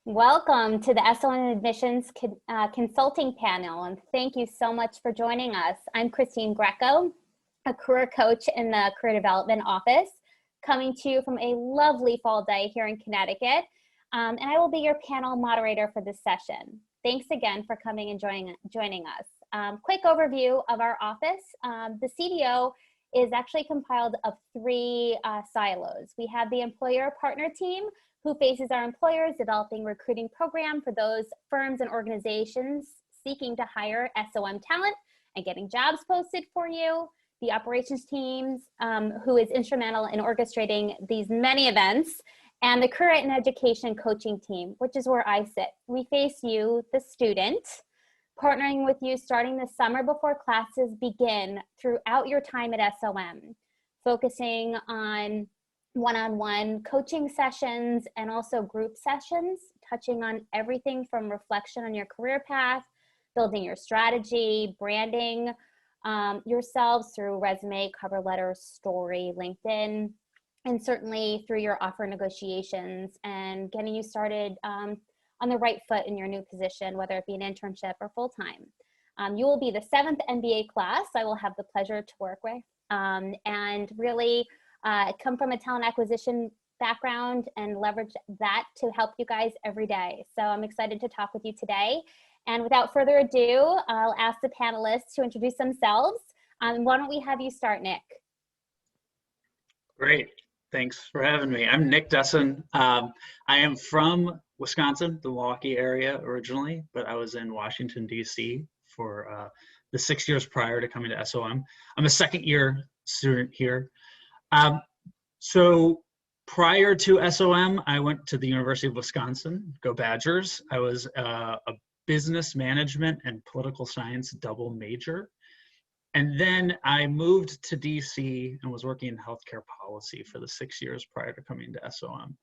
Welcome to the SOM Admissions Consulting Panel, and thank you so much for joining us. I'm Christine Greco, a career coach in the Career Development Office, coming to you from a lovely fall day here in Connecticut, and I will be your panel moderator for this session. Thanks again for coming and joining us. Quick overview of our office. The CDO is actually compiled of three silos. We have the employer partner team, who faces our employers, developing recruiting program for those firms and organizations seeking to hire SOM talent and getting jobs posted for you. The operations teams, who is instrumental in orchestrating these many events, and the career and education coaching team, which is where I sit. We face you, the student, partnering with you starting the summer before classes begin throughout your time at SOM, focusing on one-on-one coaching sessions and also group sessions, touching on everything from reflection on your career path, building your strategy, branding yourselves through resume, cover letter, story, LinkedIn, and certainly through your offer negotiations and getting you started on the right foot in your new position, whether it be an internship or full-time. You will be the 7th MBA class I will have the pleasure to work with, and really come from a talent acquisition background and leverage that to help you guys every day. So I'm excited to talk with you today. And without further ado, I'll ask the panelists to introduce themselves. Why don't we have you start, Nick? Great. Thanks for having me. I'm Nick Dustin. I am from Wisconsin, the Milwaukee area originally, but I was in Washington, D.C. for the 6 years prior to coming to SOM. I'm a second-year student here. So prior to SOM, I went to the University of Wisconsin, go Badgers. I was a business management and political science double major. And then I moved to DC and was working in healthcare policy for the 6 years prior to coming to SOM.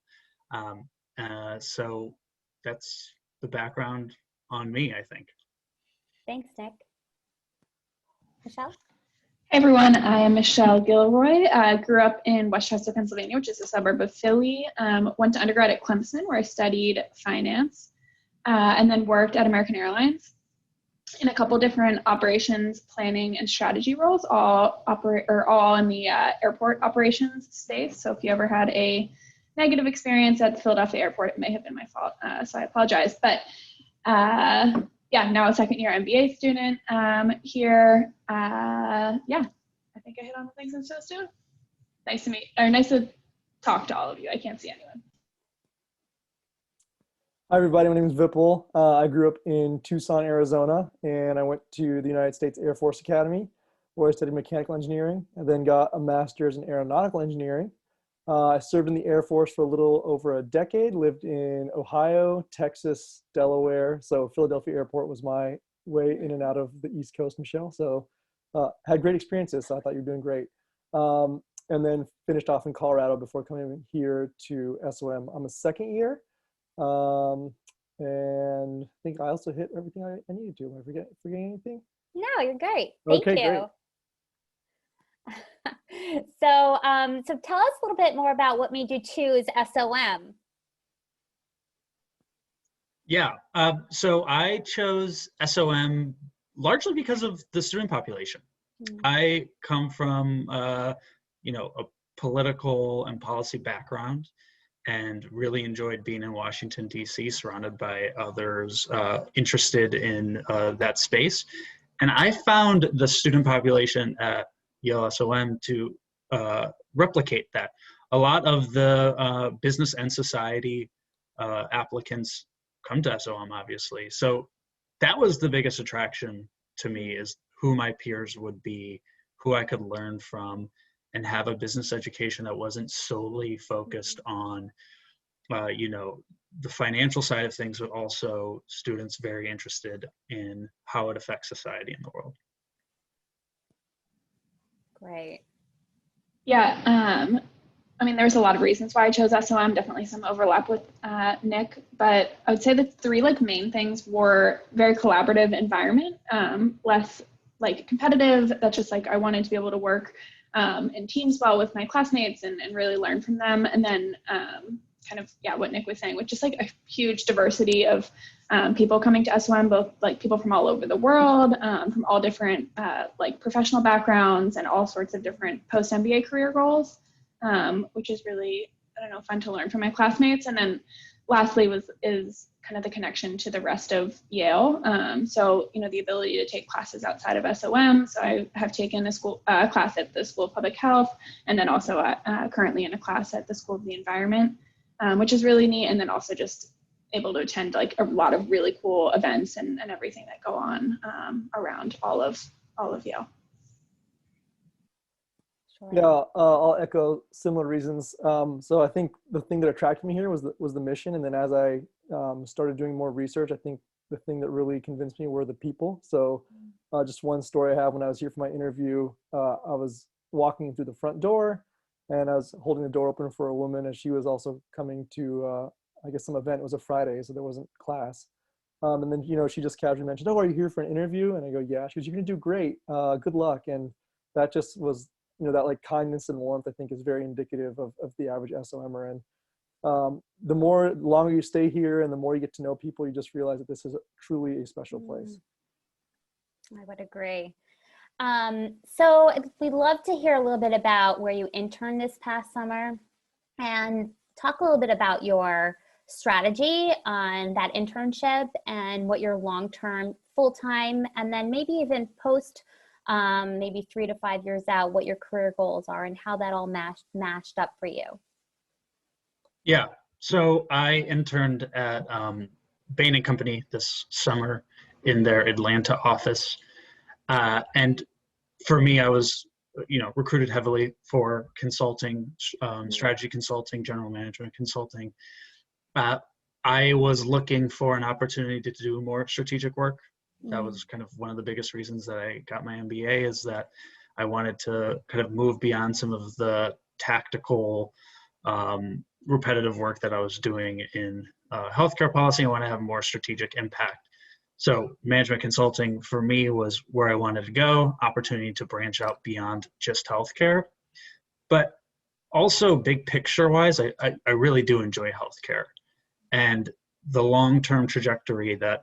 So that's the background on me, I think. Thanks, Nick. Michelle? Hey everyone, I am Michelle Gilroy. I grew up in Westchester, Pennsylvania, which is a suburb of Philly. Went to undergrad at Clemson, where I studied finance, and then worked at American Airlines in a couple different operations, planning, and strategy roles, all in the airport operations space. So if you ever had a negative experience at the Philadelphia airport, it may have been my fault, so I apologize. But yeah, now a second-year MBA student here. Yeah, I think I hit on the things I'm supposed to. Nice to talk to all of you. I can't see anyone. Hi everybody, my name is Vipul. I grew up in Tucson, Arizona, and I went to the United States Air Force Academy, where I studied mechanical engineering, and then got a master's in aeronautical engineering. I served in the Air Force for a little over a decade, lived in Ohio, Texas, Delaware. So Philadelphia Airport was my way in and out of the East Coast, Michelle. So had great experiences, so I thought you were doing great. And then finished off in Colorado before coming here to SOM. I'm a second year, and I think I also hit everything I needed to. Am I forgetting anything? No, you're great. Thank you. Great. So tell us a little bit more about what made you choose SOM. Yeah, so I chose SOM largely because of the student population. I come from, a political and policy background, and really enjoyed being in Washington, D.C., surrounded by others interested in that space. And I found the student population at Yale SOM to replicate that. A lot of the business and society applicants come to SOM, obviously. So that was the biggest attraction to me, is who my peers would be, who I could learn from, and have a business education that wasn't solely focused on, the financial side of things, but also students very interested in how it affects society in the world. Great. Yeah, I mean, there's a lot of reasons why I chose SOM, definitely some overlap with Nick, but I would say the three main things were very collaborative environment, less competitive. That's just I wanted to be able to work in teams well with my classmates and really learn from them. And then kind of, yeah, what Nick was saying, with just like a huge diversity of people coming to SOM, both like people from all over the world, from all different like professional backgrounds and all sorts of different post-MBA career goals, which is really, I don't know, fun to learn from my classmates. And then lastly is kind of the connection to the rest of Yale. So, you know, the ability to take classes outside of SOM. So I have taken a class at the School of Public Health, and then also currently in a class at the School of the Environment, which is really neat. And then also just able to attend like a lot of really cool events and everything that go on around all of Yale. Sure. Yeah, I'll echo similar reasons. So I think the thing that attracted me here was the mission, and then as I started doing more research, I think the thing that really convinced me were the people. So just one story I have: when I was here for my interview, I was walking through the front door, and I was holding the door open for a woman, and she was also coming to I guess some event. It was a Friday, so there wasn't class. And then, you know, she just casually mentioned, "Oh, are you here for an interview?" And I go, "Yeah." She goes, "You're gonna do great. Good luck." And that just was, you know, that like kindness and warmth, I think, is very indicative of the average SOMer. And the longer you stay here and the more you get to know people, you just realize that this is truly a special place. I would agree. So we'd love to hear a little bit about where you interned this past summer, and talk a little bit about your strategy on that internship and what your long-term, full-time, and then maybe even post maybe 3 to 5 years out, what your career goals are and how that all mashed up for you. Yeah, so I interned at Bain & Company this summer in their Atlanta office. And for me, I was, you know, recruited heavily for consulting, strategy consulting, general management consulting. I was looking for an opportunity to do more strategic work. That was kind of one of the biggest reasons that I got my MBA, is that I wanted to kind of move beyond some of the tactical, repetitive work that I was doing in healthcare policy. I want to have more strategic impact. So management consulting for me was where I wanted to go, opportunity to branch out beyond just healthcare. But also big picture wise, I really do enjoy healthcare. And the long-term trajectory that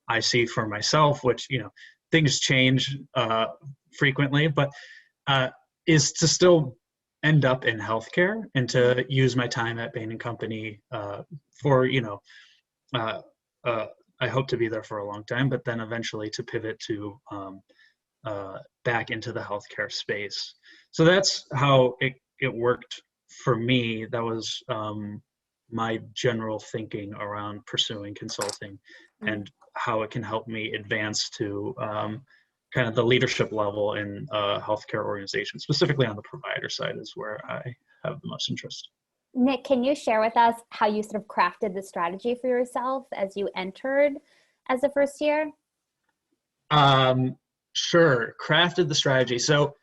I see for myself, which, you know, things change frequently, but is to still end up in healthcare and to use my time at Bain & Company for, you know, I hope to be there for a long time, but then eventually to pivot to back into the healthcare space. So that's how it worked for me. That was my general thinking around pursuing consulting and how it can help me advance to kind of the leadership level in healthcare organizations, specifically on the provider side is where I have the most interest. Nick, can you share with us how you sort of crafted the strategy for yourself as you entered as a first year? Sure, crafted the strategy. So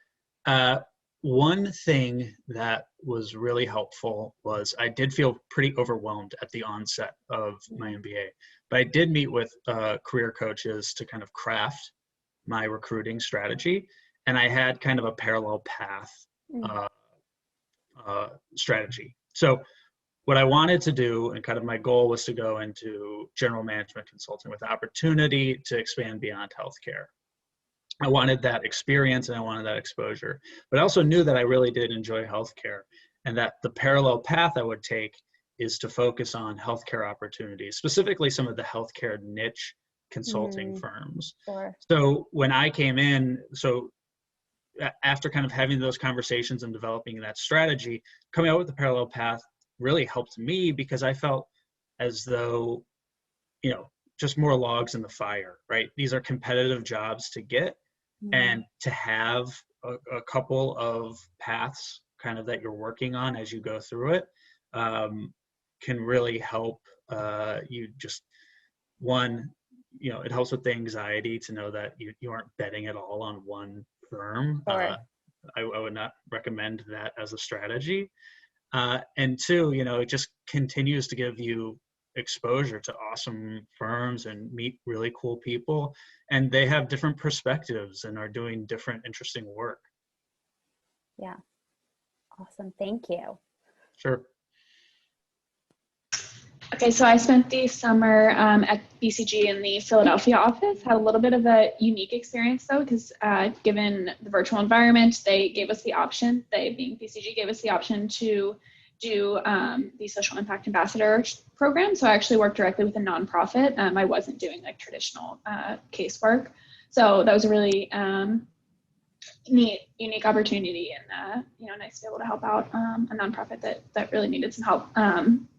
one thing that was really helpful was I did feel pretty overwhelmed at the onset of my MBA, but I did meet with career coaches to kind of craft my recruiting strategy, and I had kind of a parallel path strategy. So what I wanted to do, and kind of my goal, was to go into general management consulting with the opportunity to expand beyond healthcare. I wanted that experience and I wanted that exposure, but I also knew that I really did enjoy healthcare, and that the parallel path I would take is to focus on healthcare opportunities, specifically some of the healthcare niche consulting firms. Sure. So when I came in, so after kind of having those conversations and developing that strategy, coming out with the parallel path really helped me, because I felt as though, you know, just more logs in the fire, right? These are competitive jobs to get, and to have a couple of paths kind of that you're working on as you go through it can really help you just, one, you know, it helps with the anxiety to know that you aren't betting it all on one firm. Sure. I would not recommend that as a strategy. And two, you know, it just continues to give you exposure to awesome firms and meet really cool people, and they have different perspectives and are doing different interesting work. Yeah. Awesome. Thank you. Sure. Okay, so I spent the summer at BCG in the Philadelphia office. Had a little bit of a unique experience though, because given the virtual environment, they gave us the option, they being BCG gave us the option to do the social impact ambassador program. So I actually worked directly with a nonprofit. I wasn't doing like traditional casework. So that was a really neat, unique opportunity, and nice to be able to help out a nonprofit that really needed some help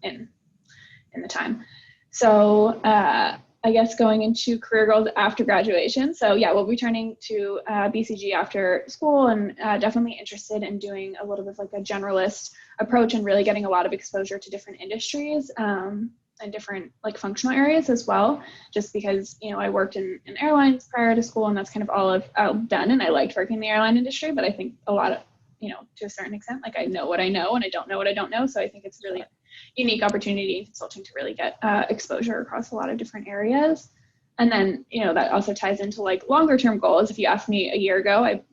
in the time. So I guess going into career goals after graduation. So yeah, we'll be turning to BCG after school, and definitely interested in doing a little bit of like a generalist approach and really getting a lot of exposure to different industries and different like functional areas as well, just because, I worked in airlines prior to school, and that's kind of all I've done. And I liked working in the airline industry, but I think a lot of, to a certain extent, like I know what I know and I don't know what I don't know. So I think it's really a unique opportunity in consulting to really get exposure across a lot of different areas. And then, that also ties into like longer term goals. If you asked me a year ago, I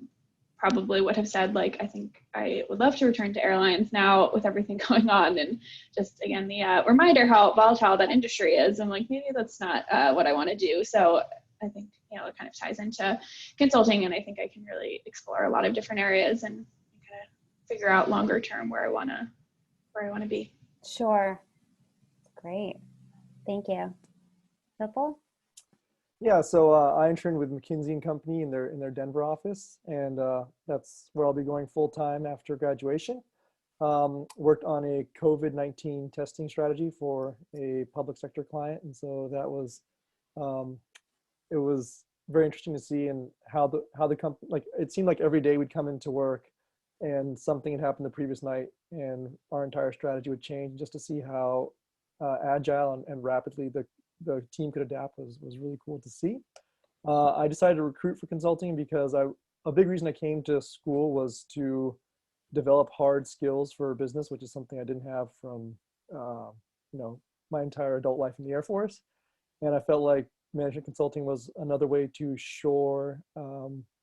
probably would have said, like, I think I would love to return to airlines now with everything going on. And just, again, the reminder how volatile that industry is. I'm like, maybe that's not what I want to do. So I think, it kind of ties into consulting. And I think I can really explore a lot of different areas and kind of figure out longer term where I want to be. Sure. Great. Thank you. Vipul? Yeah, so I interned with McKinsey & Company in their Denver office, and that's where I'll be going full time after graduation. Worked on a COVID-19 testing strategy for a public sector client, and so that was it was very interesting to see and how the company, like, it seemed like every day we'd come into work and something had happened the previous night, and our entire strategy would change. Just to see how agile and rapidly the team could adapt was really cool to see. I decided to recruit for consulting because a big reason I came to school was to develop hard skills for business, which is something I didn't have from my entire adult life in the Air Force. And I felt like management consulting was another way to shore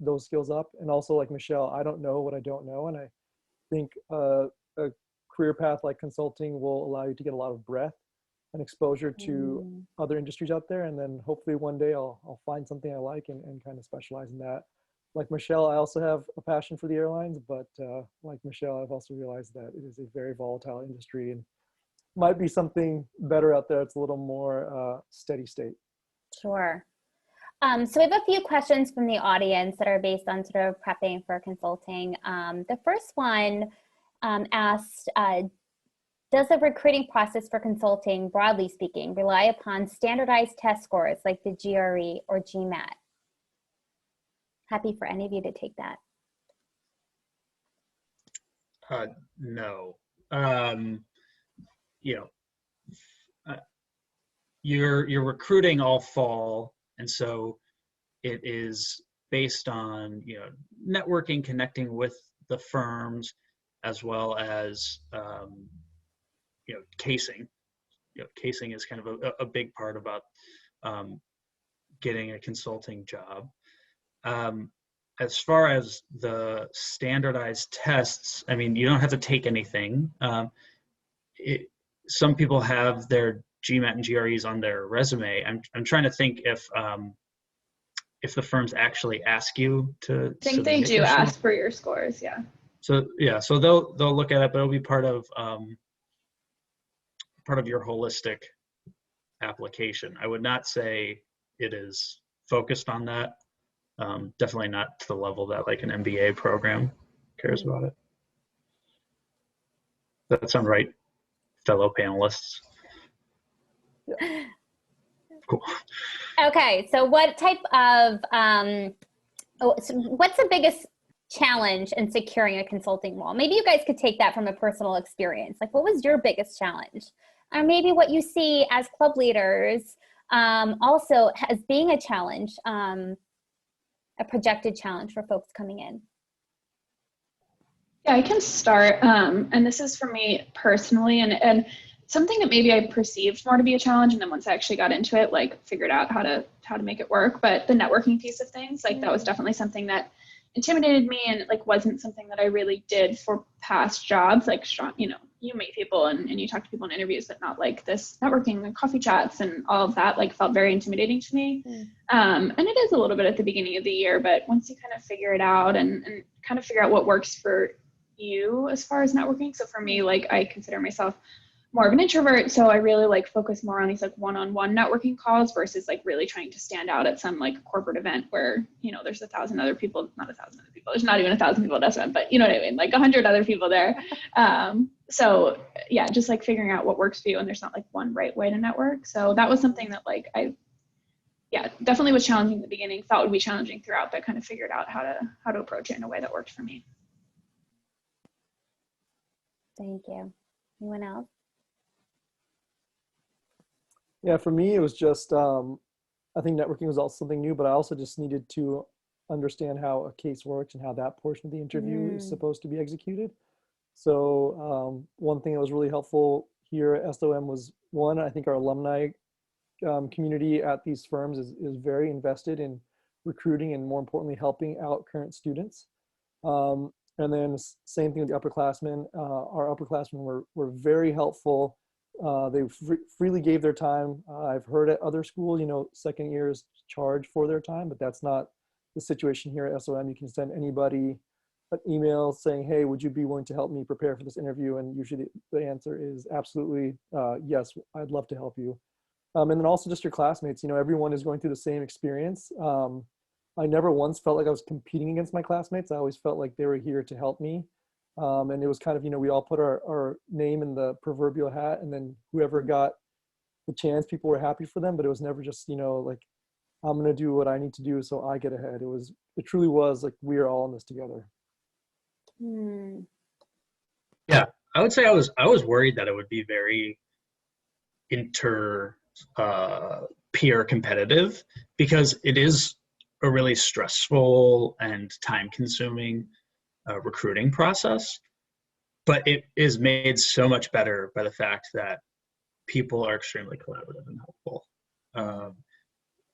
those skills up. And also, like Michelle, I don't know what I don't know, and I think a career path like consulting will allow you to get a lot of breadth and exposure to other industries out there. And then hopefully one day I'll find something I like and kind of specialize in that. Like Michelle, I also have a passion for the airlines, but like Michelle, I've also realized that it is a very volatile industry and might be something better out there. It's a little more steady state. Sure. So we have a few questions from the audience that are based on sort of prepping for consulting. The first one asked, does the recruiting process for consulting, broadly speaking, rely upon standardized test scores like the GRE or GMAT? Happy for any of you to take that. No. You're recruiting all fall, and so it is based on networking, connecting with the firms, as well as casing. Casing is kind of a big part about getting a consulting job. As far as the standardized tests, I mean, you don't have to take anything. Some people have their GMAT and GREs on their resume. I'm trying to think if the firms actually ask you to. I think they do ask for your scores, yeah. So they'll look at it, but it'll be part of your holistic application. I would not say it is focused on that. Definitely not to the level that like an MBA program cares about it. Does that sound right, fellow panelists? Yeah. Cool. Okay, so what type of, what's the biggest challenge in securing a consulting role? Maybe you guys could take that from a personal experience. Like, what was your biggest challenge? Or maybe what you see as club leaders also as being a challenge, a projected challenge for folks coming in. Yeah, I can start. And this is for me personally, and something that maybe I perceived more to be a challenge, and then once I actually got into it, like figured out how to make it work. But the networking piece of things, like that was definitely something that, intimidated me, and it like wasn't something that I really did for past jobs. Like, you know, you meet people and you talk to people in interviews, but not like this networking and coffee chats and all of that, like felt very intimidating to me. And it is a little bit at the beginning of the year, but once you kind of figure it out and kind of figure out what works for you as far as networking. So for me, like I consider myself more of an introvert, so I really like focus more on these like one-on-one networking calls versus like really trying to stand out at some like corporate event where, you know, there's 1,000 other people, not 1,000 other people, there's not even 1,000 people at this event, but you know what I mean, like 100 other people there. So yeah, just like figuring out what works for you, and there's not like one right way to network. So that was something that like definitely was challenging in the beginning, thought would be challenging throughout, but kind of figured out how to approach it in a way that worked for me. Thank you. Anyone else? Yeah, for me, it was just, I think networking was also something new, but I also just needed to understand how a case works and how that portion of the interview is supposed to be executed. So one thing that was really helpful here at SOM was, one, I think our alumni community at these firms is very invested in recruiting and, more importantly, helping out current students. And then same thing with the upperclassmen. Our upperclassmen were very helpful. They freely gave their time. I've heard at other schools, you know, second years charge for their time, but that's not the situation here at SOM. You can send anybody an email saying, hey, would you be willing to help me prepare for this interview? And usually the answer is absolutely, yes, I'd love to help you. And then also just your classmates, you know, everyone is going through the same experience. I never once felt like I was competing against my classmates. I always felt like they were here to help me. And it was kind of, you know, we all put our name in the proverbial hat, and then whoever got the chance, people were happy for them, but it was never just, you know, like, I'm going to do what I need to do so I get ahead. It truly was like, we are all in this together. Yeah, I would say I was worried that it would be very peer competitive, because it is a really stressful and time consuming recruiting process, but it is made so much better by the fact that people are extremely collaborative and helpful.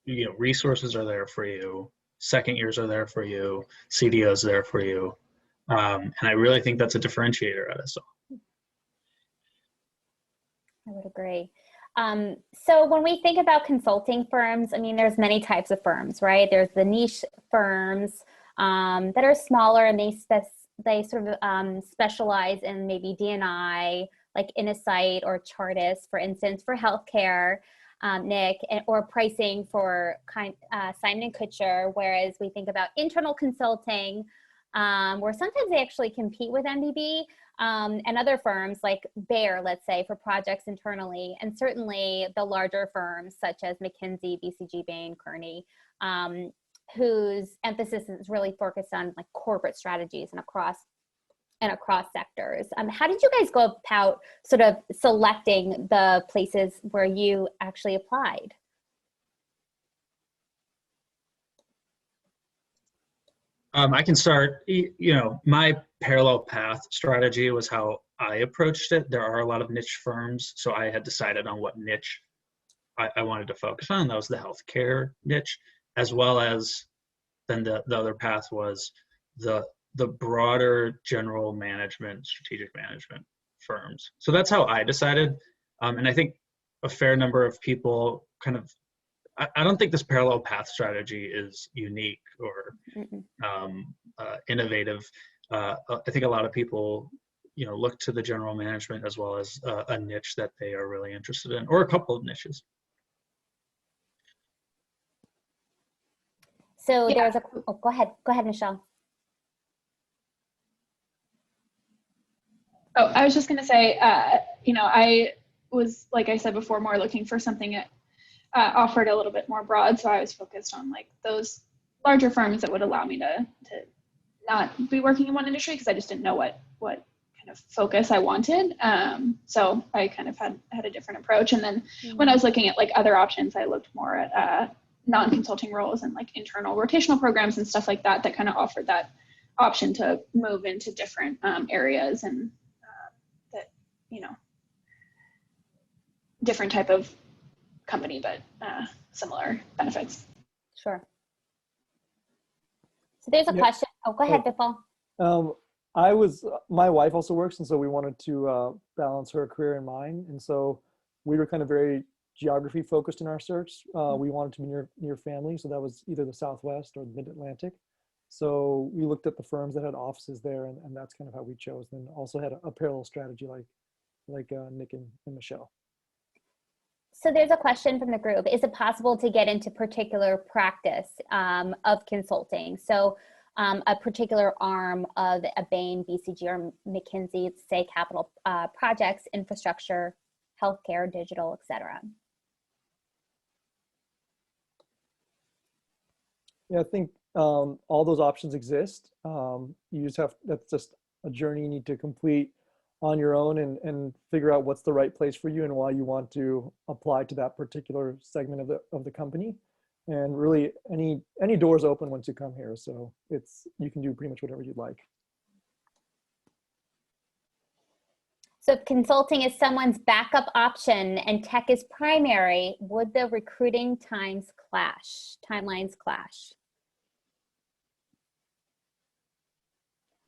You know, resources are there for you, second years are there for you, CDOs there for you, and I really think that's a differentiator at SO. I would agree. So when we think about consulting firms, I mean, there's many types of firms, right? There's the niche firms that are smaller, and they sort of specialize in maybe D&I, like Innosight or Chartis, for instance, for healthcare, Nick, or pricing for Simon & Kucher. Whereas we think about internal consulting, where sometimes they actually compete with MBB, and other firms like Bayer, let's say, for projects internally, and certainly the larger firms such as McKinsey, BCG, Bain, Kearney, whose emphasis is really focused on like corporate strategies and across sectors. How did you guys go about sort of selecting the places where you actually applied? I can start. You know, my parallel path strategy was how I approached it. There are a lot of niche firms, so I had decided on what niche I wanted to focus on. That was the healthcare niche, as well as then the other path was the broader general management, strategic management firms. So that's how I decided. And I think a fair number of people kind of, I don't think this parallel path strategy is unique or innovative. I think a lot of people, you know, look to the general management as well as a niche that they are really interested in, or a couple of niches. So there's go ahead, Michelle. Oh, I was just going to say, you know, I was, like I said before, more looking for something that offered a little bit more broad. So I was focused on like those larger firms that would allow me to not be working in one industry, because I just didn't know what kind of focus I wanted. So I kind of had a different approach. And then when I was looking at like other options, I looked more at non-consulting roles and like internal rotational programs and stuff like that kind of offered that option to move into different areas, and that, you know, different type of company, but similar benefits. Sure. So there's a question Oh, go ahead, Vipul. My wife also works, and so we wanted to balance her career and mine. And so we were kind of very geography focused in our search. We wanted to be near family, so that was either the Southwest or the Mid-Atlantic. So we looked at the firms that had offices there, and that's kind of how we chose. And also had a parallel strategy like Nick and Michelle. So there's a question from the group. Is it possible to get into particular practice of consulting? So a particular arm of a Bain, BCG, or McKinsey, say capital projects, infrastructure, healthcare, digital, et cetera. Yeah, I think all those options exist. That's just a journey you need to complete on your own and figure out what's the right place for you and why you want to apply to that particular segment of the company. And really any doors open once you come here. So you can do pretty much whatever you'd like. So if consulting is someone's backup option and tech is primary, would the recruiting timelines clash?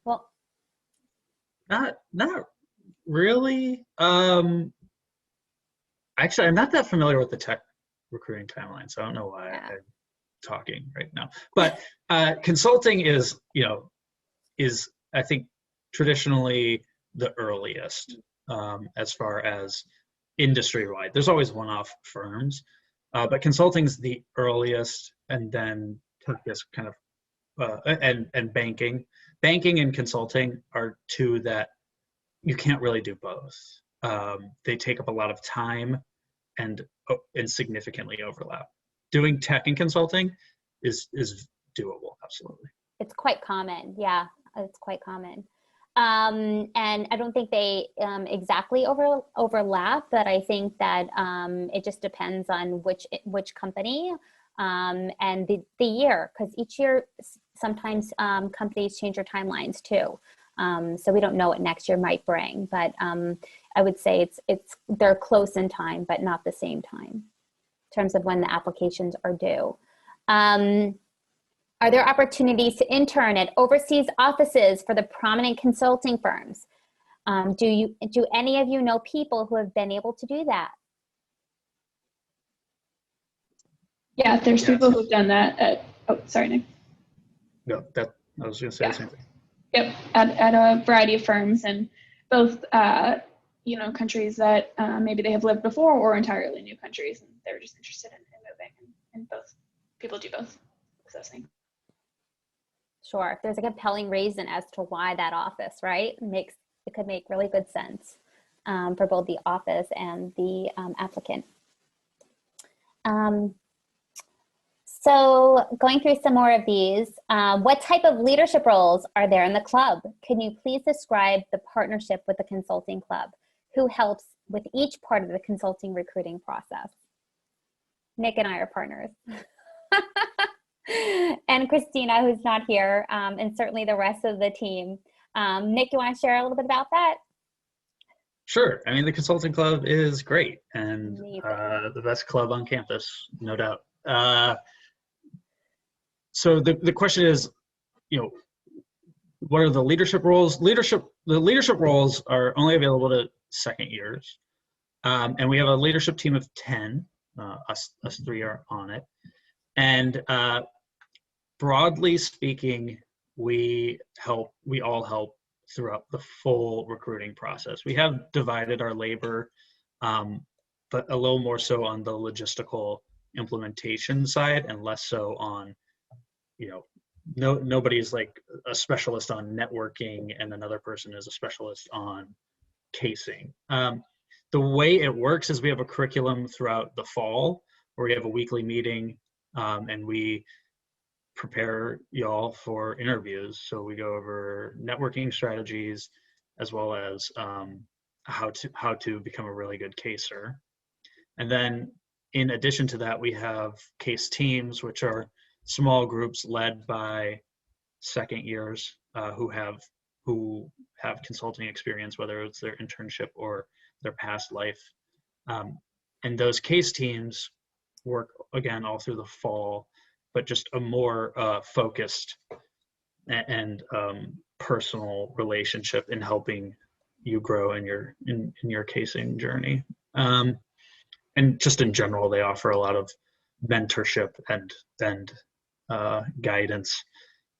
Well, Not really. Actually, I'm not that familiar with the tech recruiting timeline, so I don't know why I'm talking right now. But consulting is I think traditionally the earliest as far as industry-wide. There's always one-off firms, but consulting's the earliest, and then tech is kind of and banking. Banking and consulting are two that you can't really do both. They take up a lot of time and significantly overlap. Doing tech and consulting is doable, absolutely. It's quite common, yeah, it's quite common. And I don't think they exactly overlap, but I think that it just depends on which company and the year, because each year sometimes companies change their timelines too. So we don't know what next year might bring, but I would say they're close in time, but not the same time in terms of when the applications are due. Are there opportunities to intern at overseas offices for the prominent consulting firms? Do any of you know people who have been able to do that? Yeah, there's people who've done that sorry, Nick. No, I was going to say the same thing. Yep, at a variety of firms, and both countries that maybe they have lived before, or entirely new countries, and they're just interested in moving. And both people do both things. Sure, if there's a compelling reason as to why that office, right, it could make really good sense for both the office and the applicant. So going through some more of these, what type of leadership roles are there in the club? Can you please describe the partnership with the consulting club? Who helps with each part of the consulting recruiting process? Nick and I are partners. And Christina, who's not here, and certainly the rest of the team. Nick, you want to share a little bit about that? Sure. I mean, the consulting club is great, and the best club on campus, no doubt. So the question is, what are the leadership roles? The leadership roles are only available to second years, and we have a leadership team of 10. Us three are on it, and broadly speaking, we all help throughout the full recruiting process. We have divided our labor, but a little more so on the logistical implementation side and less so on, nobody's like a specialist on networking and another person is a specialist on casing. The way it works is we have a curriculum throughout the fall where we have a weekly meeting and we prepare y'all for interviews. So we go over networking strategies as well as how to become a really good caser. And then in addition to that, we have case teams, which are small groups led by second years who have consulting experience, whether it's their internship or their past life. And those case teams work again all through the fall, but just a more focused and personal relationship in helping you grow in your casing journey. And just in general, they offer a lot of mentorship and guidance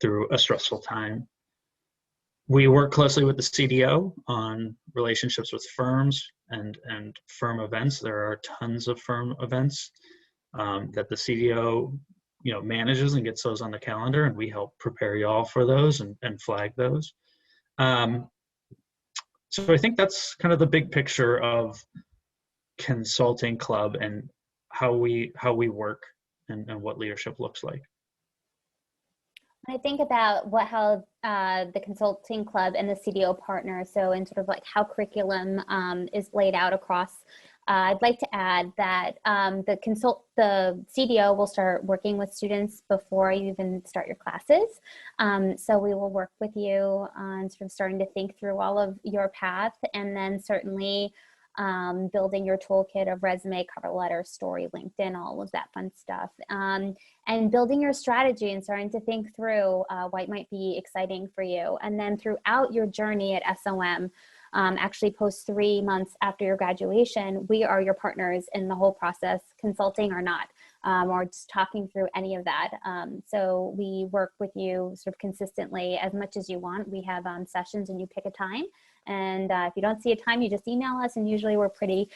through a stressful time. We work closely with the CDO on relationships with firms and firm events. There are tons of firm events that the CDO manages and gets those on the calendar, and we help prepare y'all for those and flag those. So I think that's kind of the big picture of Consulting Club and how we work and what leadership looks like. I think about how the Consulting Club and the CDO partner, so in sort of like how curriculum is laid out across. I'd like to add that the CDO will start working with students before you even start your classes. So we will work with you on sort of starting to think through all of your path, and then certainly building your toolkit of resume, cover letter, story, LinkedIn, all of that fun stuff. And building your strategy and starting to think through what might be exciting for you. And then throughout your journey at SOM, actually post 3 months after your graduation, we are your partners in the whole process, consulting or not, or just talking through any of that. So we work with you sort of consistently as much as you want. We have sessions and you pick a time. And if you don't see a time, you just email us, and usually we're pretty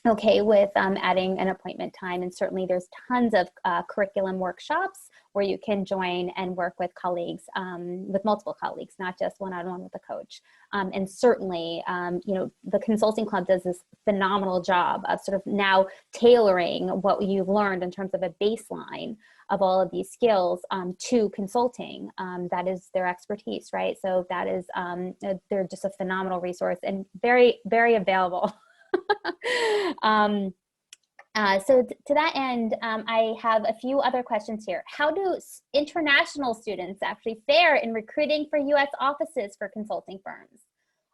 okay with adding an appointment time. And certainly there's tons of curriculum workshops where you can join and work with colleagues, with multiple colleagues, not just one-on-one with a coach. And certainly, the Consulting Club does this phenomenal job of sort of now tailoring what you've learned in terms of a baseline of all of these skills to consulting. That is their expertise, right? So that is, they're just a phenomenal resource and very, very available. So to that end, I have a few other questions here. How do international students actually fare in recruiting for U.S. offices for consulting firms?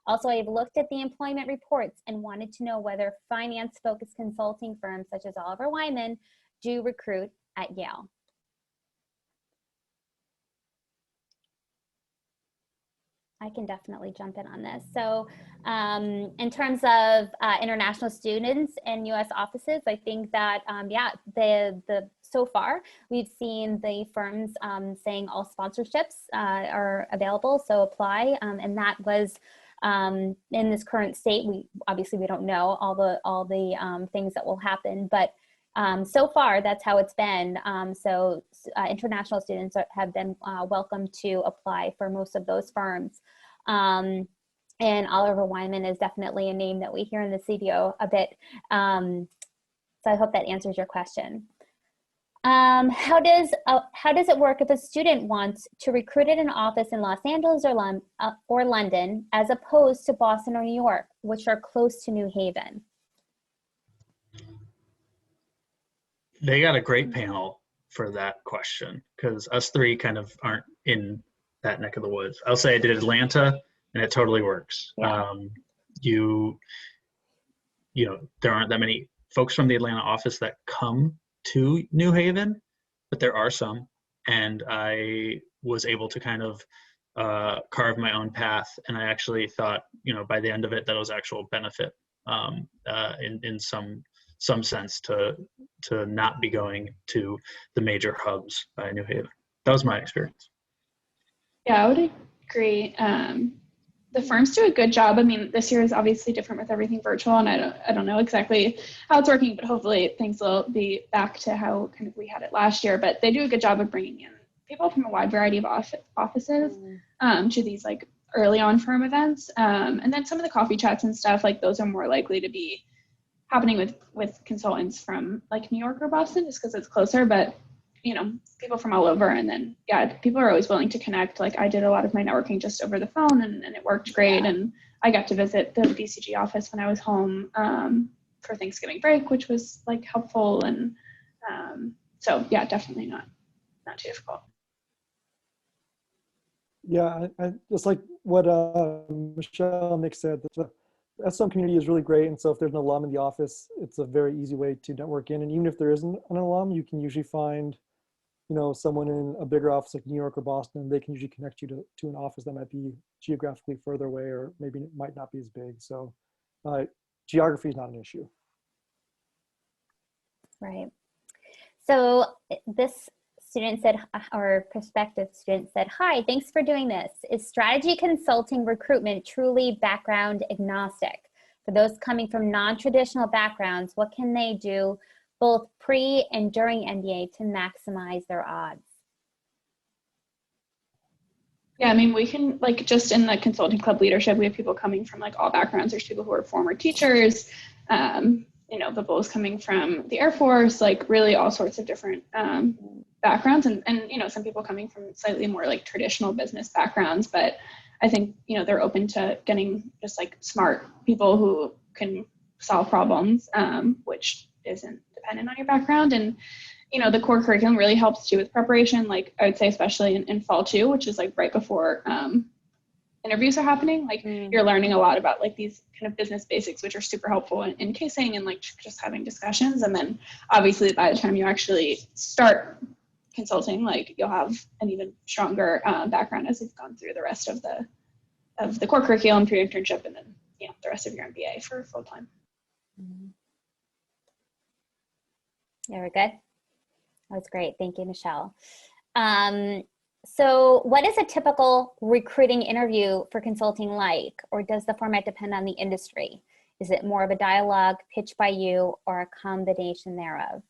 Also, I've looked at the employment reports and wanted to know whether finance-focused consulting firms such as Oliver Wyman do recruit at Yale. I can definitely jump in on this. So in terms of international students in U.S. offices, I think that, so far we've seen the firms saying all sponsorships are available, so apply. And that was in this current state, we don't know all the things that will happen, but so far that's how it's been. So international students have been welcome to apply for most of those firms. And Oliver Wyman is definitely a name that we hear in the CDO a bit. So I hope that answers your question. How does it work if a student wants to recruit at an office in Los Angeles or London, as opposed to Boston or New York, which are close to New Haven? They got a great panel for that question, because us three kind of aren't in that neck of the woods. I'll say I did Atlanta, and it totally works. Yeah. There aren't that many folks from the Atlanta office that come to New Haven, but there are some, and I was able to kind of carve my own path, and I actually thought, by the end of it, that was actual benefit in some sense to not be going to the major hubs by New Haven. That was my experience. Yeah, I would agree. The firms do a good job. I mean, this year is obviously different with everything virtual, and I don't know exactly how it's working, but hopefully things will be back to how kind of we had it last year. But they do a good job of bringing in people from a wide variety of offices to these like early on firm events. And then some of the coffee chats and stuff, like those are more likely to be happening with consultants from like New York or Boston, just because it's closer. But people from all over, and then people are always willing to connect. Like I did a lot of my networking just over the phone, and it worked great. Yeah. And I got to visit the BCG office when I was home for Thanksgiving break, which was like helpful. And so yeah, definitely not too difficult. Yeah, I just like what Michelle and Nick said, that the SOM community is really great. And so if there's an alum in the office, it's a very easy way to network in. And even if there isn't an alum, you can usually find someone in a bigger office like New York or Boston, they can usually connect you to an office that might be geographically further away, or maybe it might not be as big. So geography is not an issue. Right. So this student said, or prospective student said, "Hi, thanks for doing this. Is strategy consulting recruitment truly background agnostic? For those coming from non-traditional backgrounds, what can they do both pre and during MBA to maximize their odds?" Yeah, I mean, we can, like, just in the consulting club leadership, we have people coming from like all backgrounds. There's people who are former teachers, people coming from the Air Force, like really all sorts of different backgrounds, and some people coming from slightly more like traditional business backgrounds. But I think they're open to getting just like smart people who can solve problems, which isn't dependent on your background. And the core curriculum really helps too with preparation. Like I would say, especially in fall 2, which is like right before interviews are happening. Like you're learning a lot about like these kind of business basics, which are super helpful in casing and like just having discussions. And then obviously by the time you actually start consulting, like you'll have an even stronger background as you've gone through the rest of the core curriculum through internship, and then the rest of your MBA for full time. Very good. That was great. Thank you, Michelle. So what is a typical recruiting interview for consulting like, or does the format depend on the industry? Is it more of a dialogue pitched by you or a combination thereof?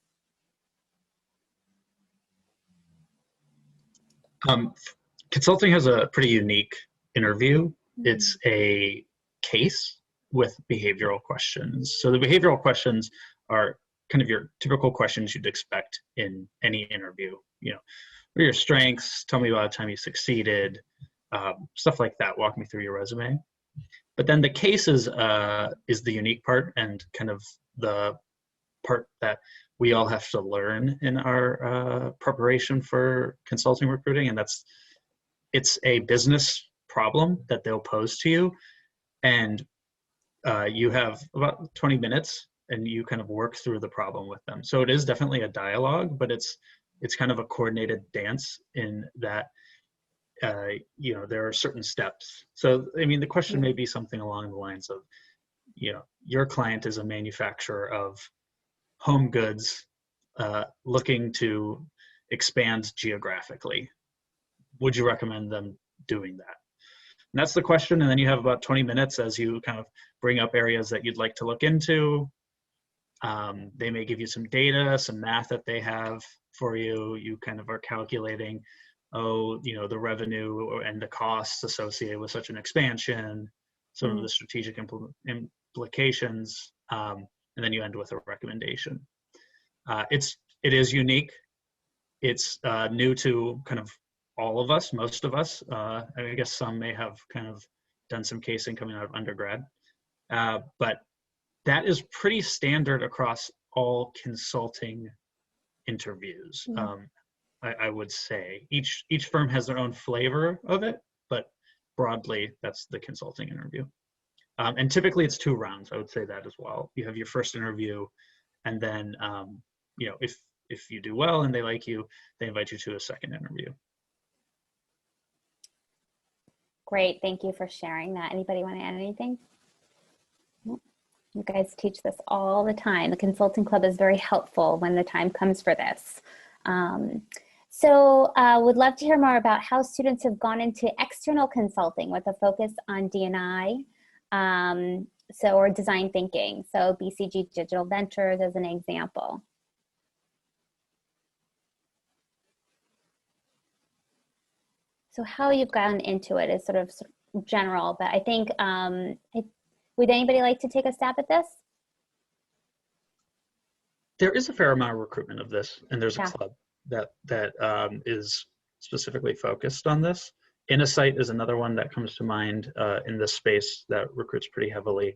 Consulting has a pretty unique interview. It's a case with behavioral questions. So the behavioral questions are kind of your typical questions you'd expect in any interview. What are your strengths? Tell me about a time you succeeded, stuff like that. Walk me through your resume. But then the cases is the unique part, and kind of the part that we all have to learn in our preparation for consulting recruiting, and it's a business problem that they'll pose to you, and you have about 20 minutes, and you kind of work through the problem with them. So it is definitely a dialogue, but it's kind of a coordinated dance in that, there are certain steps. So, I mean, the question may be something along the lines of, your client is a manufacturer of home goods looking to expand geographically. Would you recommend them doing that? And that's the question. And then you have about 20 minutes as you kind of bring up areas that you'd like to look into. They may give you some data, some math that they have for you. You kind of are calculating, the revenue and the costs associated with such an expansion, sort of the strategic implications, and then you end with a recommendation. It is unique. It's new to kind of all of us, most of us. I guess some may have kind of done some casing coming out of undergrad, but that is pretty standard across all consulting interviews. I would say each firm has their own flavor of it, but broadly, that's the consulting interview. And typically it's 2 rounds. I would say that as well. You have your first interview, and then if you do well and they like you, they invite you to a second interview. Great, thank you for sharing that. Anybody want to add anything? You guys teach this all the time. The Consulting Club is very helpful when the time comes for this. So would love to hear more about how students have gone into external consulting with a focus on D&I, or design thinking. So BCG Digital Ventures as an example. So how you've gotten into it is sort of general, but I think, would anybody like to take a stab at this? There is a fair amount of recruitment of this, and there's a club that is specifically focused on this. Innosight is another one that comes to mind in this space that recruits pretty heavily.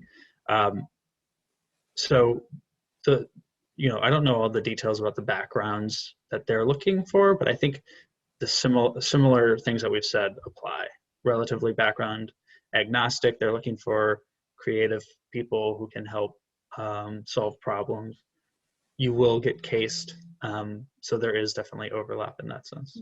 So I don't know all the details about the backgrounds that they're looking for, but I think the similar things that we've said apply. Relatively background agnostic. They're looking for creative people who can help solve problems. You will get cased. So there is definitely overlap in that sense.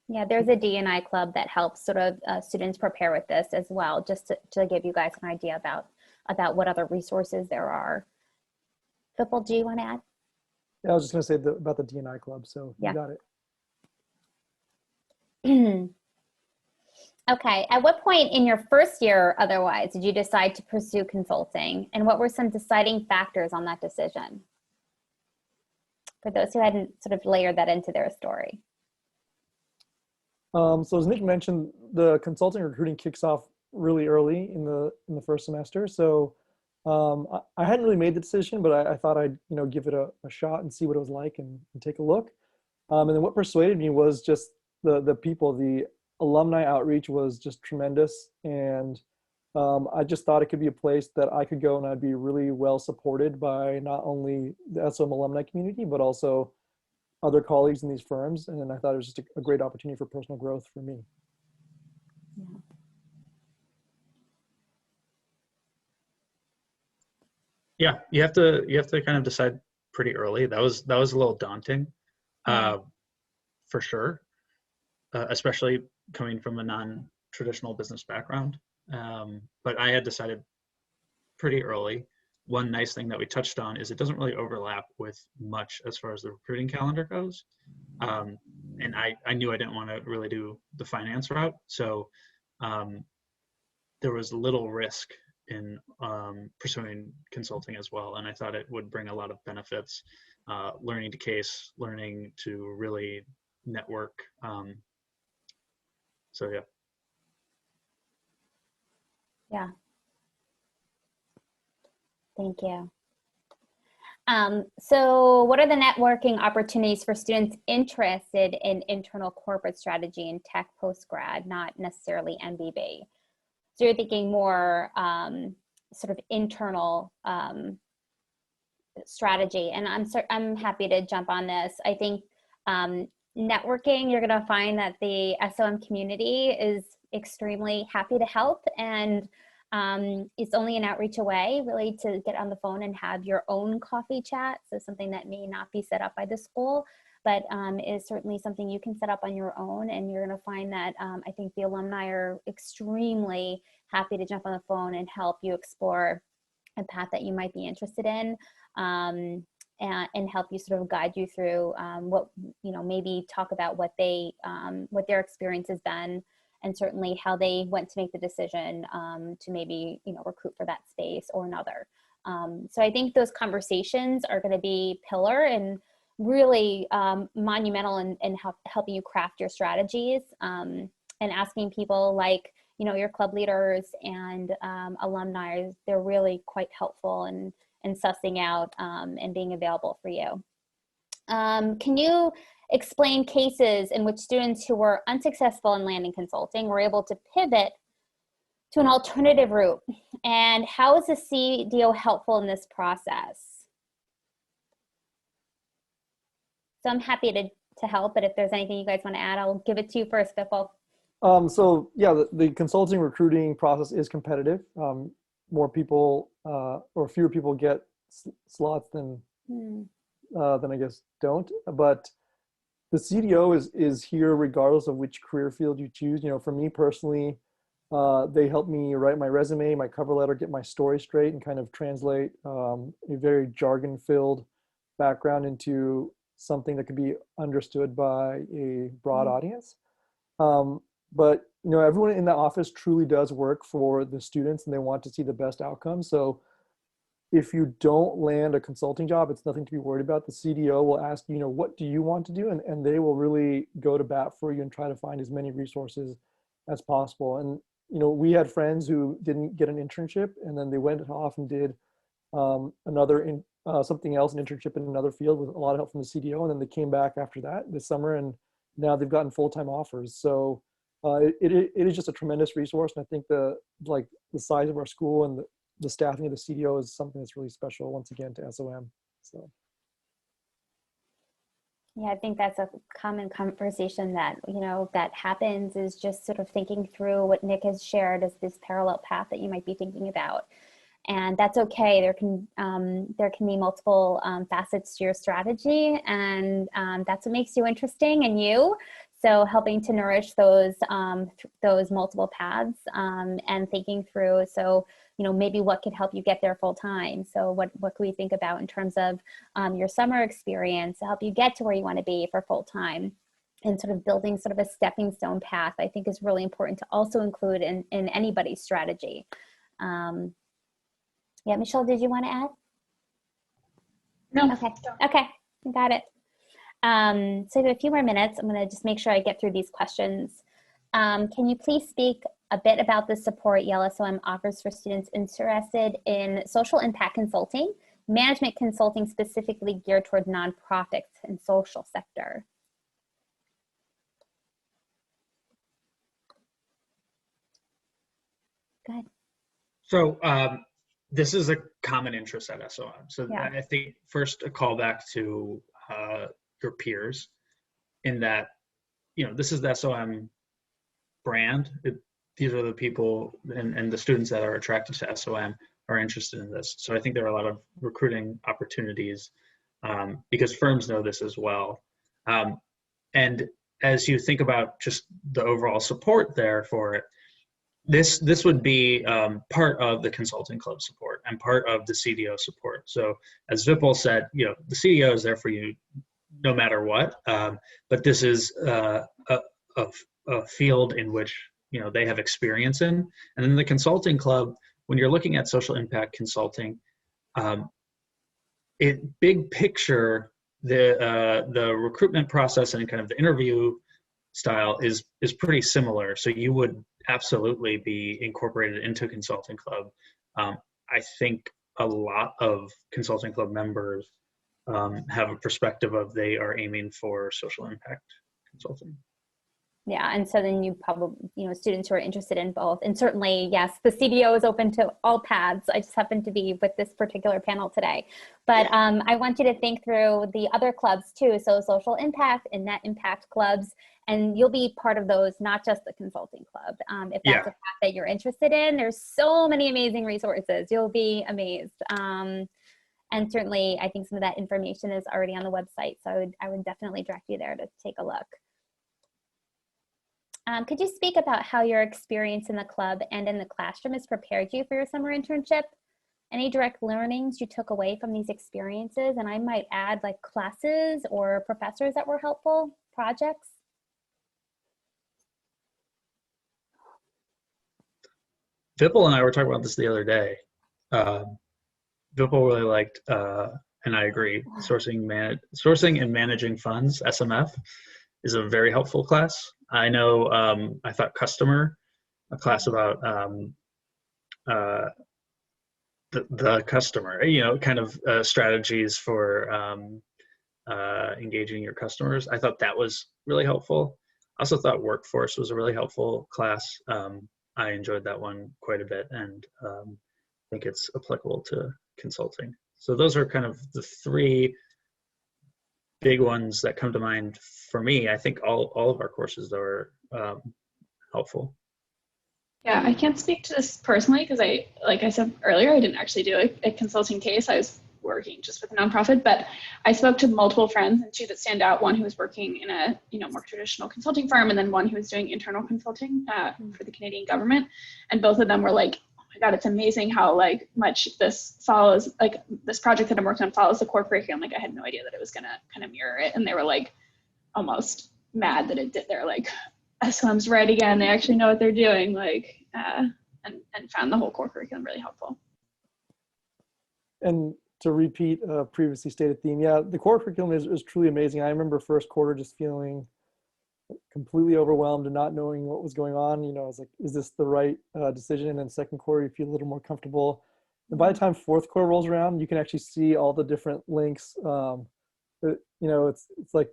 Yeah, there's a D&I club that helps sort of students prepare with this as well, just to give you guys an idea about what other resources there are. Vipul, do you want to add? Yeah, I was just going to say about the D&I club, so you got it. Okay, at what point in your first year otherwise did you decide to pursue consulting, and what were some deciding factors on that decision? For those who hadn't sort of layered that into their story. So as Nick mentioned, the consulting recruiting kicks off really early in the first semester. So I hadn't really made the decision, but I thought I'd give it a shot and see what it was like and take a look. And then what persuaded me was just the people. The alumni outreach was just tremendous, and I just thought it could be a place that I could go and I'd be really well supported by not only the SOM alumni community, but also other colleagues in these firms. And I thought it was just a great opportunity for personal growth for me. Yeah, you have to kind of decide pretty early. That was a little daunting, for sure, especially coming from a non-traditional business background. But I had decided pretty early. One nice thing that we touched on is it doesn't really overlap with much as far as the recruiting calendar goes. And I knew I didn't want to really do the finance route, so there was little risk in pursuing consulting as well, and I thought it would bring a lot of benefits, learning to case, learning to really network. So yeah. Yeah. Thank you. So what are the networking opportunities for students interested in internal corporate strategy and tech post-grad, not necessarily MBB? So you're thinking more sort of internal strategy, and I'm happy to jump on this. I think networking, you're going to find that the SOM community is extremely happy to help, and it's only an outreach away really to get on the phone and have your own coffee chat. So something that may not be set up by the school, but is certainly something you can set up on your own. And you're going to find that I think the alumni are extremely happy to jump on the phone and help you explore a path that you might be interested in, and help you sort of guide you through what, maybe talk about what what their experience has been, and certainly how they went to make the decision to maybe, recruit for that space or another. So I think those conversations are going to be pillar and really monumental in helping you craft your strategies, and asking people like, your club leaders and alumni, they're really quite helpful in sussing out and being available for you. Can you explain cases in which students who were unsuccessful in landing consulting were able to pivot to an alternative route? And how is the CDO helpful in this process? So I'm happy to help, but if there's anything you guys want to add, I'll give it to you first, Vipul. So yeah, the consulting recruiting process is competitive. More people or fewer people get slots than I guess don't. But the CDO is here regardless of which career field you choose. For me personally, they help me write my resume, my cover letter, get my story straight, and kind of translate a very jargon-filled background into something that could be understood by a broad audience. But everyone in the office truly does work for the students, and they want to see the best outcome. So if you don't land a consulting job, it's nothing to be worried about. The CDO will ask, what do you want to do? And they will really go to bat for you and try to find as many resources as possible. And, we had friends who didn't get an internship, and then they went off and did something else, an internship in another field with a lot of help from the CDO. And then they came back after that this summer, and now they've gotten full-time offers. So it is just a tremendous resource. And I think the size of our school and the staffing of the CDO is something that's really special, once again, to SOM. So. Yeah, I think that's a common conversation that, that happens, is just sort of thinking through what Nick has shared as this parallel path that you might be thinking about. And that's okay. There can be multiple facets to your strategy, and that's what makes you interesting and you. So helping to nourish those multiple paths and thinking through, so, you know, maybe what could help you get there full time. So what can we think about in terms of your summer experience to help you get to where you want to be for full time? And sort of building sort of a stepping stone path, I think, is really important to also include in anybody's strategy. Yeah, Michelle, did you want to add? No. Okay, got it. So we have a few more minutes. I'm going to just make sure I get through these questions. Can you please speak a bit about the support YLSOM offers for students interested in social impact consulting, management consulting specifically geared toward nonprofits and social sector? Go ahead. So this is a common interest at SOM. So Yeah. I think first a callback to your peers in that, you know, this is the SOM brand. These are the people and the students that are attracted to SOM are interested in this. So I think there are a lot of recruiting opportunities because firms know this as well. And as you think about just the overall support there for it, this would be part of the consulting club support and part of the CDO support. So as Vipul said, you know, the CDO is there for you no matter what, but this is a field in which, you know, they have experience in. And then the consulting club, when you're looking at social impact consulting, big picture, the recruitment process and kind of the interview style is pretty similar. So you would absolutely be incorporated into consulting club. I think a lot of consulting club members have a perspective of they are aiming for social impact consulting. Yeah, and so then you probably, you know, students who are interested in both. And certainly, yes, the CDO is open to all paths. I just happen to be with this particular panel today. But I want you to think through the other clubs too. So social impact and net impact clubs, and you'll be part of those, not just the consulting club. If that's a path that you're interested in, there's so many amazing resources. You'll be amazed. And certainly, I think some of that information is already on the website. So I would definitely direct you there to take a look. Could you speak about how your experience in the club and in the classroom has prepared you for your summer internship? Any direct learnings you took away from these experiences? And I might add like classes or professors that were helpful, projects? Vipul and I were talking about this the other day. Vipul really liked, and I agree, sourcing and managing funds, SMF, is a very helpful class. I know I thought customer, a class about the customer, you know, kind of strategies for engaging your customers. I thought that was really helpful. I also thought workforce was a really helpful class. I enjoyed that one quite a bit, and I think it's applicable to consulting. So those are kind of the three big ones that come to mind for me. I think all of our courses are helpful. Yeah, I can't speak to this personally because like I said earlier, I didn't actually do a consulting case. I was working just with a nonprofit, but I spoke to multiple friends, and two that stand out, one who was working in a, you know, more traditional consulting firm, and then one who was doing internal consulting for the Canadian government. And both of them were like, oh my God, it's amazing how like much this follows, like this project that I'm working on follows the core curriculum. Like I had no idea that it was gonna kind of mirror it. And they were like almost mad that it did. They're like, SLM's right again. They actually know what they're doing. Like, and found the whole core curriculum really helpful. And to repeat a previously stated theme, yeah, the core curriculum is truly amazing. I remember first quarter just feeling completely overwhelmed and not knowing what was going on. You know, I was like, is this the right decision? And then second quarter, you feel a little more comfortable. And by the time fourth quarter rolls around, you can actually see all the different links. You know, it's like,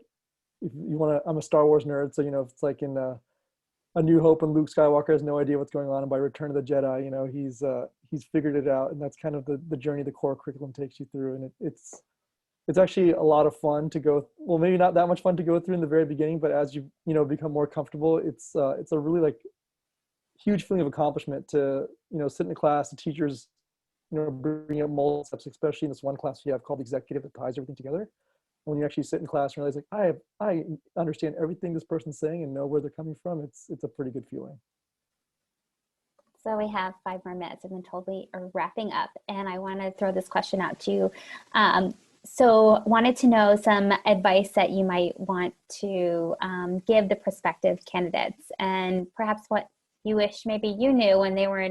if you want to, I'm a Star Wars nerd, so, you know, it's like in A New Hope and Luke Skywalker has no idea what's going on, and by Return of the Jedi, you know, he's figured it out, and that's kind of the journey the core curriculum takes you through. And it's actually a lot of fun to go, well, maybe not that much fun to go through in the very beginning, but as you know, become more comfortable, it's a really like huge feeling of accomplishment to, you know, sit in a class, the teachers bringing up multiple steps, especially in this one class we have called executive that ties everything together. When you actually sit in class and realize like, I understand everything this person's saying and know where they're coming from, it's a pretty good feeling. So we have 5 more minutes and then totally are wrapping up. And I want to throw this question out to you. So wanted to know some advice that you might want to give the prospective candidates, and perhaps what you wish maybe you knew when you were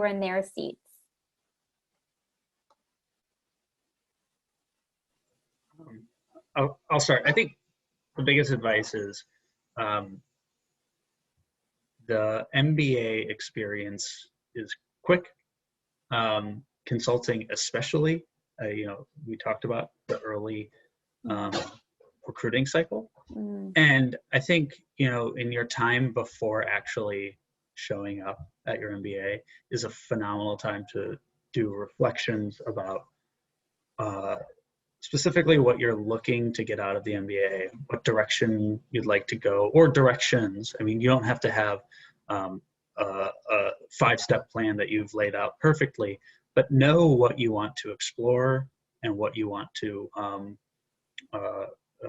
in their seats. I'll start. I think the biggest advice is the MBA experience is quick. Consulting especially, we talked about the early recruiting cycle. And I think, in your time before actually showing up at your MBA is a phenomenal time to do reflections about specifically what you're looking to get out of the MBA, what direction you'd like to go, or directions. I mean, you don't have to have a 5-step plan that you've laid out perfectly, but know what you want to explore and what you want to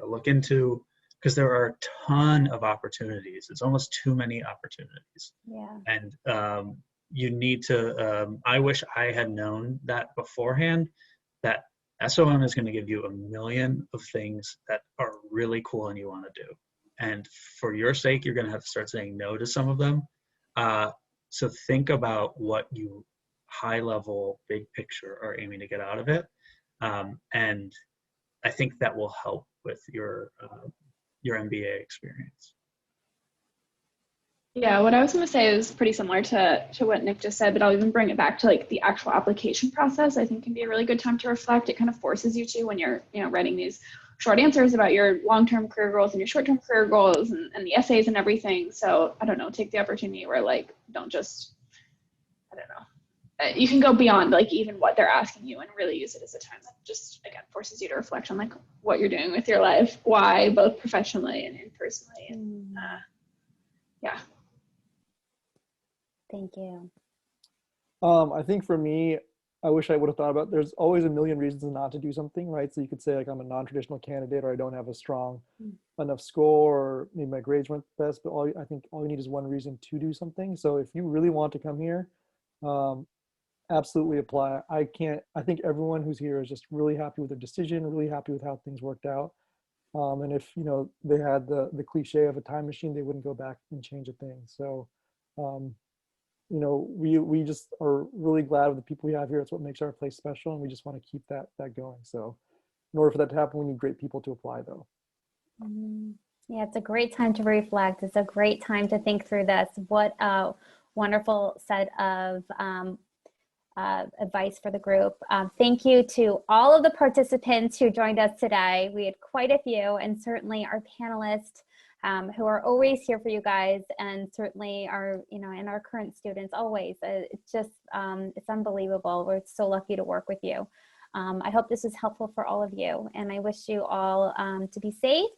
look into, because there are a ton of opportunities. It's almost too many opportunities. Yeah. And you need to, I wish I had known that beforehand, that SOM is going to give you a million of things that are really cool and you want to do. And for your sake, you're going to have to start saying no to some of them. So think about what you high level, big picture are aiming to get out of it. And I think that will help with your MBA experience. Yeah, what I was going to say is pretty similar to what Nick just said, but I'll even bring it back to like the actual application process. I think can be a really good time to reflect. It kind of forces you to, when you're writing these short answers about your long-term career goals and your short-term career goals and the essays and everything. So I don't know, take the opportunity where like, don't just, I don't know. You can go beyond like even what they're asking you and really use it as a time that just, again, forces you to reflect on like what you're doing with your life, why, both professionally and personally. And yeah. Thank you. I think for me, I wish I would have thought about, there's always a million reasons not to do something, right? So you could say like, I'm a non-traditional candidate, or I don't have a strong enough score, or maybe my grades weren't the best, but I think all you need is one reason to do something. So if you really want to come here, absolutely apply. I think everyone who's here is just really happy with their decision, really happy with how things worked out. And if, they had the cliche of a time machine, they wouldn't go back and change a thing. So, we just are really glad with the people we have here. It's what makes our place special, and we just want to keep that going. So in order for that to happen, we need great people to apply, though. Yeah, it's a great time to reflect. It's a great time to think through this. What a wonderful set of advice for the group. Thank you to all of the participants who joined us today. We had quite a few, and certainly our panelists who are always here for you guys, and certainly our, and our current students always. It's just, it's unbelievable. We're so lucky to work with you. I hope this was helpful for all of you, and I wish you all to be safe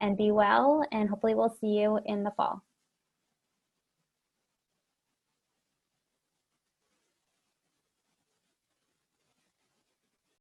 and be well, and hopefully we'll see you in the fall.